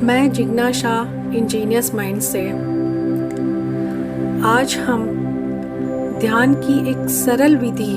मैं Jigna Shah engineers mind से। आज हम ध्यान की एक सरल विधि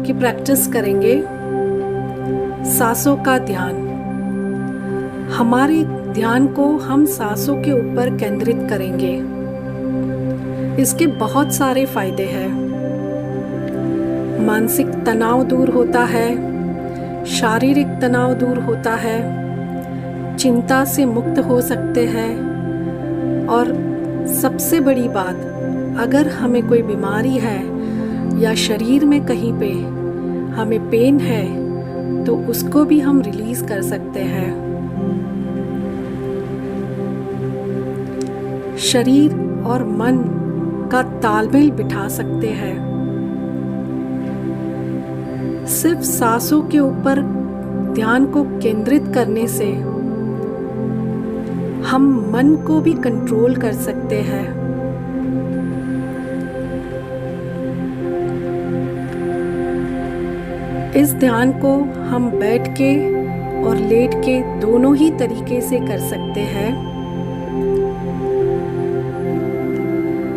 की प्रैक्टिस करेंगे, सांसों का ध्यान। हमारे ध्यान को हम सांसों के ऊपर केंद्रित करेंगे। इसके बहुत सारे फायदे हैं। मानसिक तनाव दूर होता है, शारीरिक तनाव दूर होता है, चिंता से मुक्त हो सकते हैं और सबसे बड़ी बात, अगर हमें कोई बीमारी है या शरीर में कहीं पे हमें पेन है तो उसको भी हम रिलीज कर सकते हैं। शरीर और मन का तालमेल बिठा सकते हैं। सिर्फ सांसों के ऊपर ध्यान को केंद्रित करने से हम मन को भी कंट्रोल कर सकते हैं। इस ध्यान को हम बैठ के और लेट के दोनों ही तरीके से कर सकते हैं।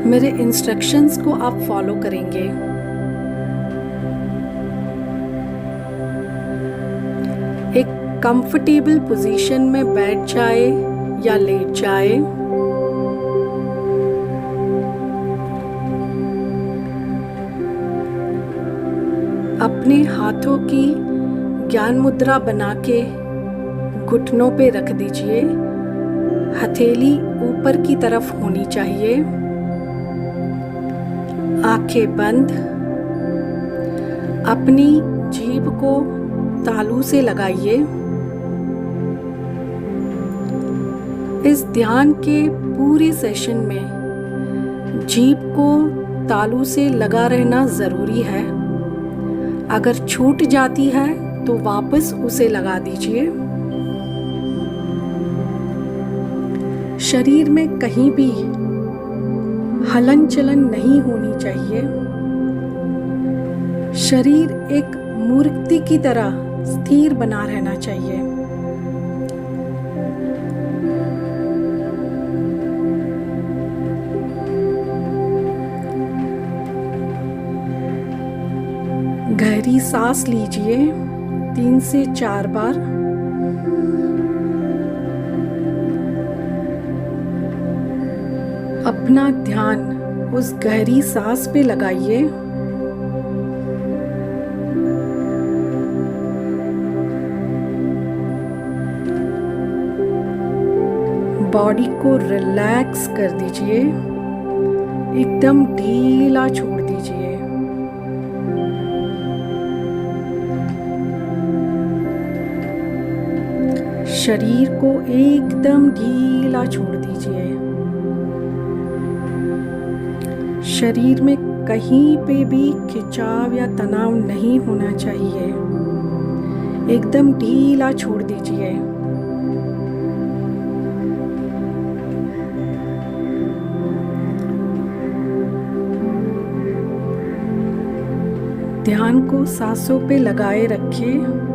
मेरे इंस्ट्रक्शंस को आप फॉलो करेंगे। एक कंफर्टेबल पोजीशन में बैठ जाए या लेट जाए। अपने हाथों की ज्ञान मुद्रा बना के घुटनों पे रख दीजिए। हथेली ऊपर की तरफ होनी चाहिए। आंखें बंद। अपनी जीभ को तालू से लगाइए। इस ध्यान के पूरे सेशन में जीभ को तालू से लगा रहना जरूरी है। अगर छूट जाती है तो वापस उसे लगा दीजिए। शरीर में कहीं भी हलन चलन नहीं होनी चाहिए। शरीर एक मूर्ति की तरह स्थिर बना रहना चाहिए। गहरी सांस लीजिए 3 से 4 बार। अपना ध्यान उस गहरी सांस पे लगाइए। बॉडी को रिलैक्स कर दीजिए। एकदम ढीला छोड़ दीजिए। शरीर को एकदम ढीला छोड़ दीजिए। शरीर में कहीं पे भी खिंचाव या तनाव नहीं होना चाहिए। एकदम ढीला छोड़ दीजिए। ध्यान को सांसों पे लगाए रखें।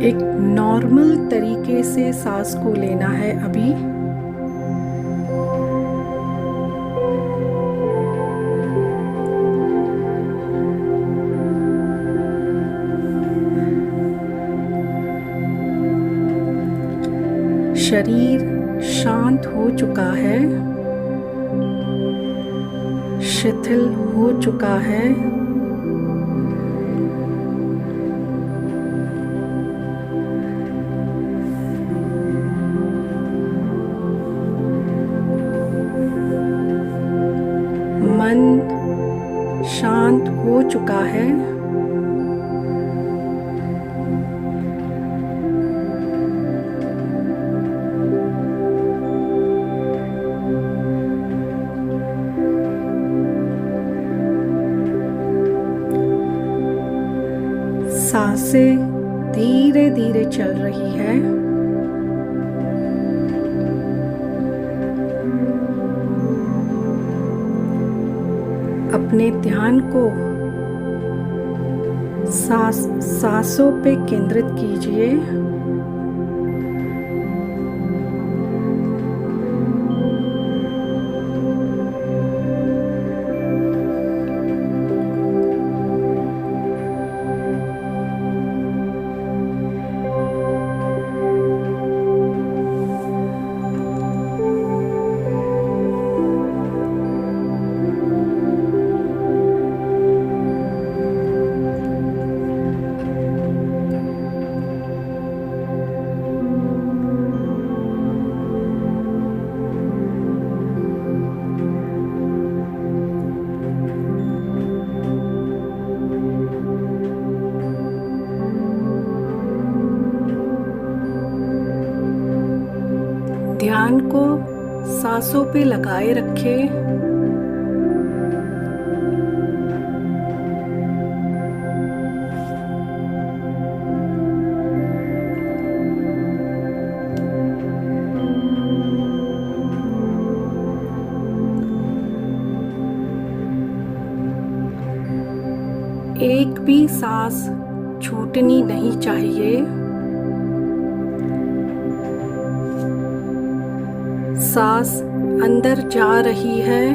एक नॉर्मल तरीके से सांस को लेना है अभी। शरीर शांत हो चुका है, शिथिल हो चुका है। मन शांत हो चुका है। सांसें धीरे धीरे चल रही है। अपने ध्यान को सांसों पे केंद्रित कीजिए। ध्यान को सांसों पे लगाए रखें। एक भी सांस छूटनी नहीं चाहिए। सांस अंदर जा रही है,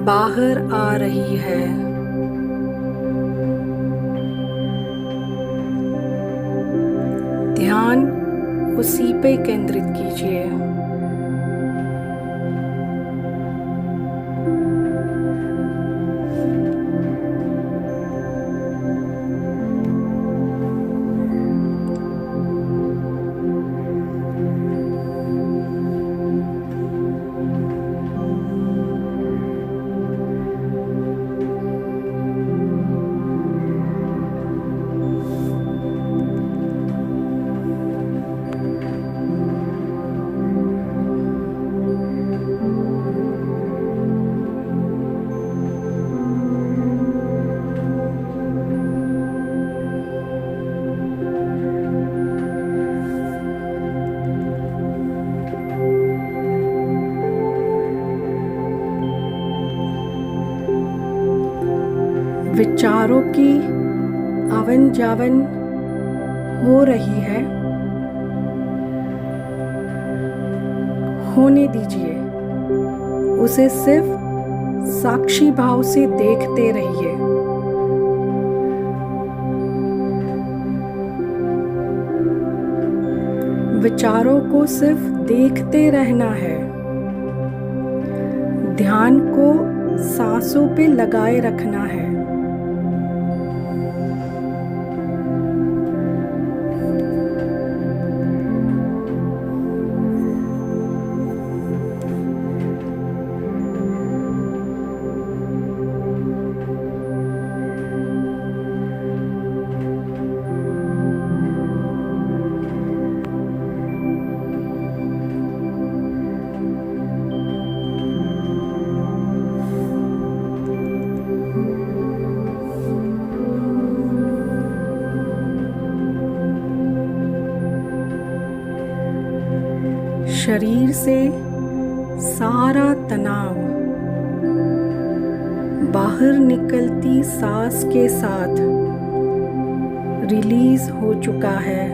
बाहर आ रही है। ध्यान उसी पे केंद्रित कीजिए। विचारों की आवन जावन हो रही है, होने दीजिए। उसे सिर्फ साक्षी भाव से देखते रहिए। विचारों को सिर्फ देखते रहना है। ध्यान को सांसों पे लगाए रखना है। शरीर से सारा तनाव बाहर निकलती सांस के साथ रिलीज हो चुका है।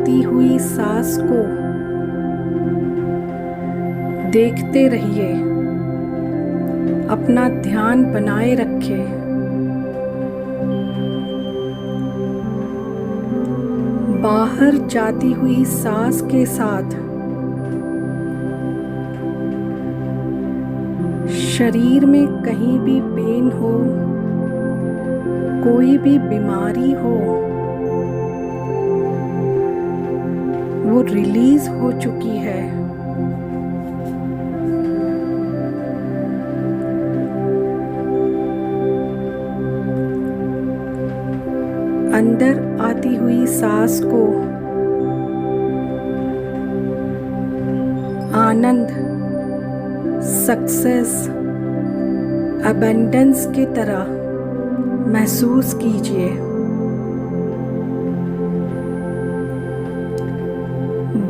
आती हुई सांस को देखते रहिए, अपना ध्यान बनाए रखें। बाहर जाती हुई सांस के साथ शरीर में कहीं भी पेन हो, कोई भी बीमारी हो, वो रिलीज हो चुकी है। अंदर आती हुई सांस को आनंद, सक्सेस, अबंडेंस की तरह महसूस कीजिए।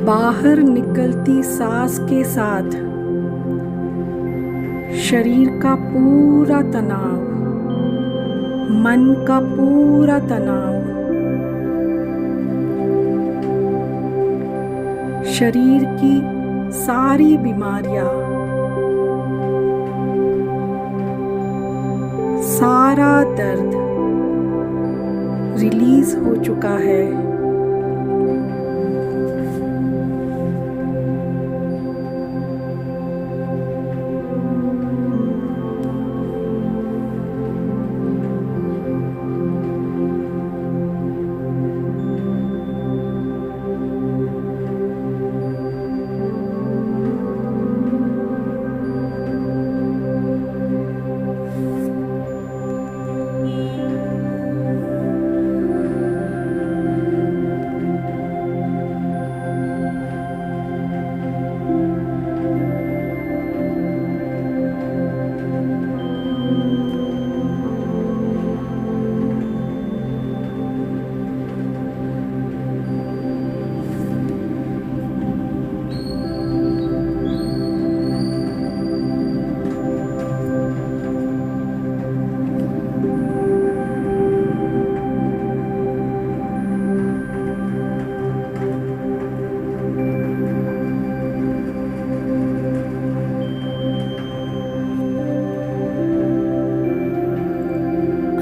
बाहर निकलती सांस के साथ शरीर का पूरा तनाव, मन का पूरा तनाव, शरीर की सारी बीमारियां, सारा दर्द रिलीज हो चुका है।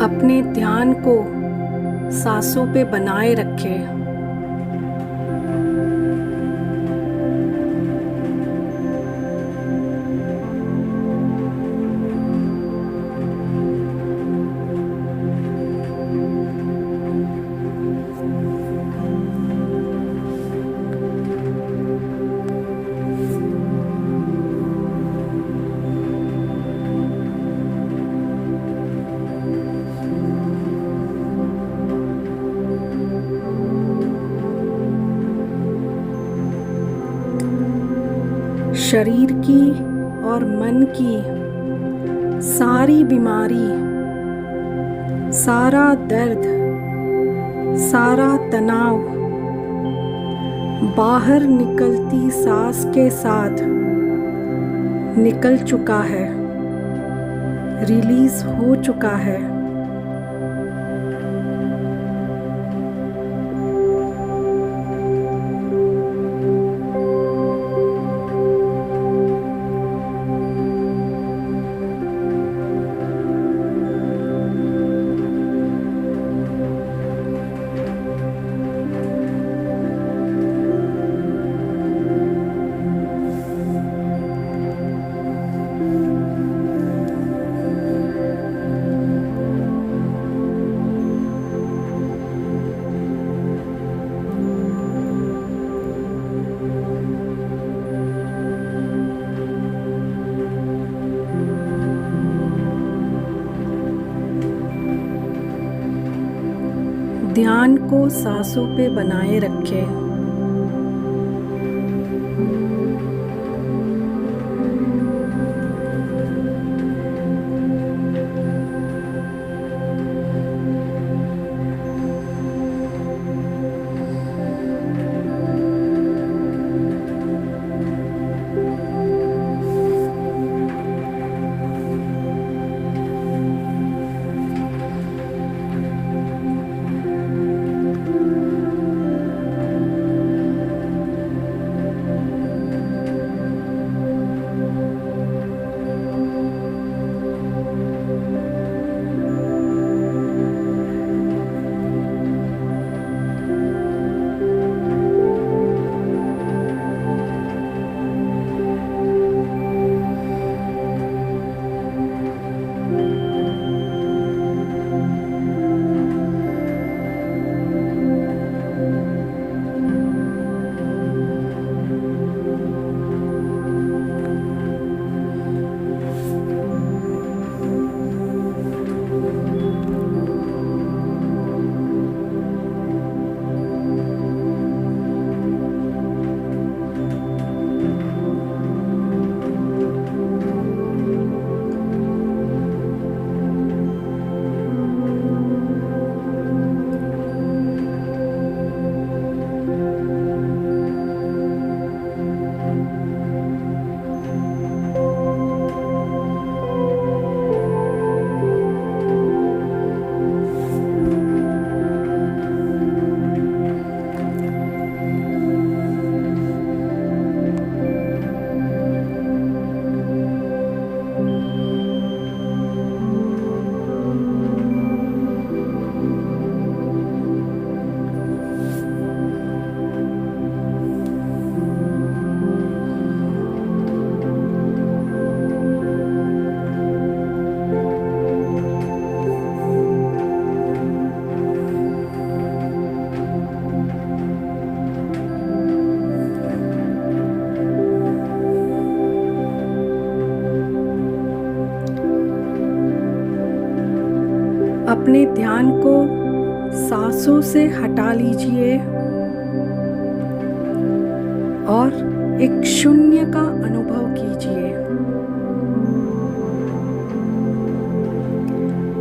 अपने ध्यान को सांसों पे बनाए रखें। शरीर की और मन की सारी बीमारी, सारा दर्द, सारा तनाव बाहर निकलती सांस के साथ निकल चुका है, रिलीज हो चुका है। ध्यान को सांसों पे बनाए रखें। अपने ध्यान को सांसों से हटा लीजिए और एक शून्य का अनुभव कीजिए।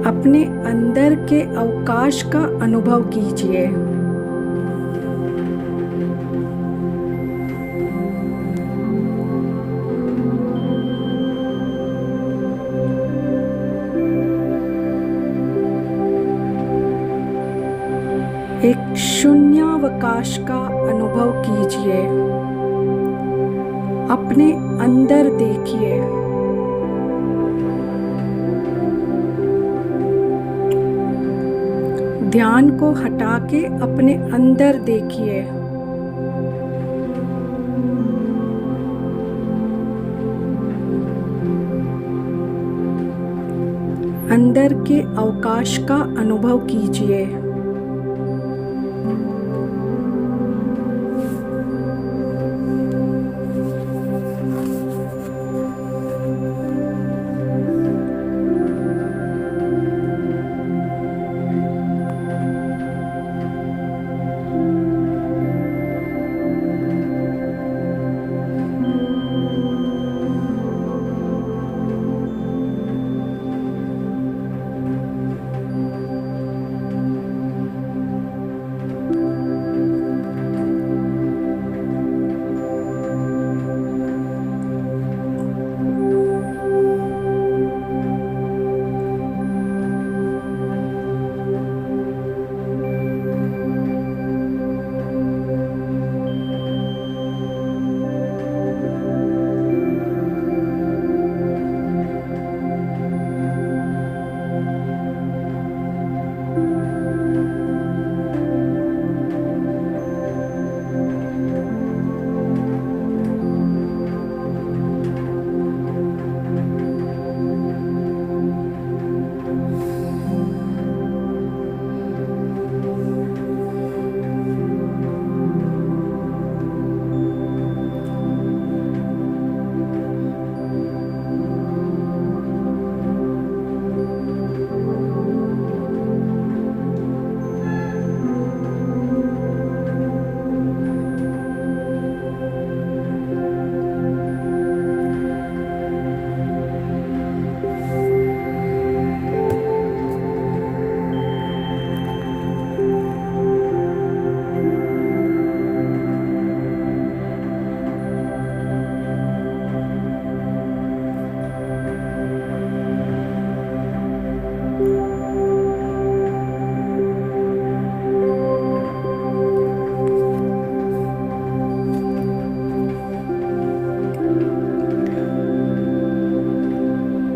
अपने अंदर के अवकाश का अनुभव कीजिए। एक शून्यावकाश का अनुभव कीजिए। अपने अंदर देखिए। ध्यान को हटा के अपने अंदर देखिए। अंदर के अवकाश का अनुभव कीजिए।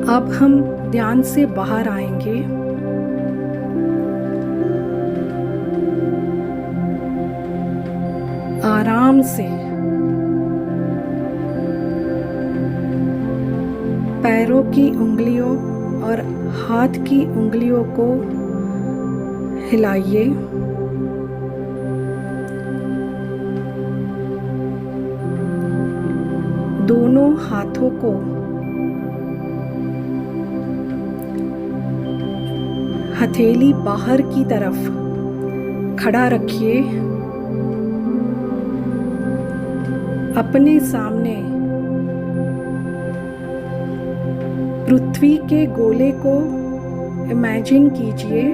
अब हम ध्यान से बाहर आएंगे। आराम से पैरों की उंगलियों और हाथ की उंगलियों को हिलाइए। दोनों हाथों को हथेली बाहर की तरफ खड़ा रखिए। अपने सामने पृथ्वी के गोले को इमेजिन कीजिए।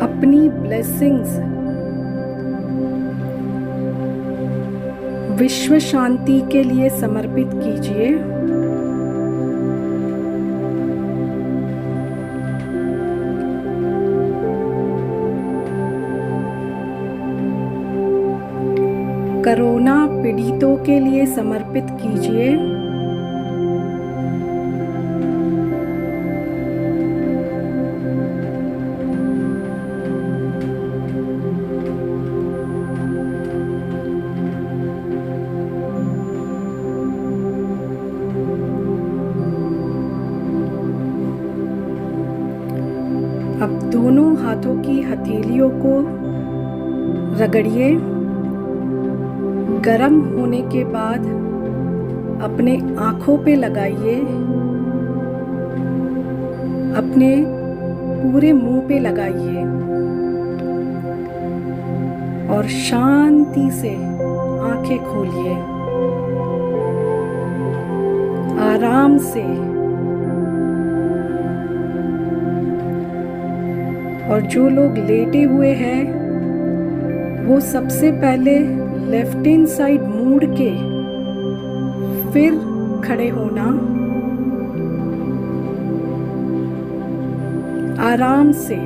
अपनी ब्लेसिंग्स विश्व शांति के लिए समर्पित कीजिए। कोरोना पीड़ितों के लिए समर्पित कीजिए। अब दोनों हाथों की हथेलियों को रगड़िए। गरम होने के बाद अपने आँखों पे लगाइए, अपने पूरे मुंह पे लगाइए और शांति से आंखें खोलिए। आराम से। और जो लोग लेटे हुए हैं वो सबसे पहले लेफ्ट हैंड साइड मुड़ के फिर खड़े होना। आराम से।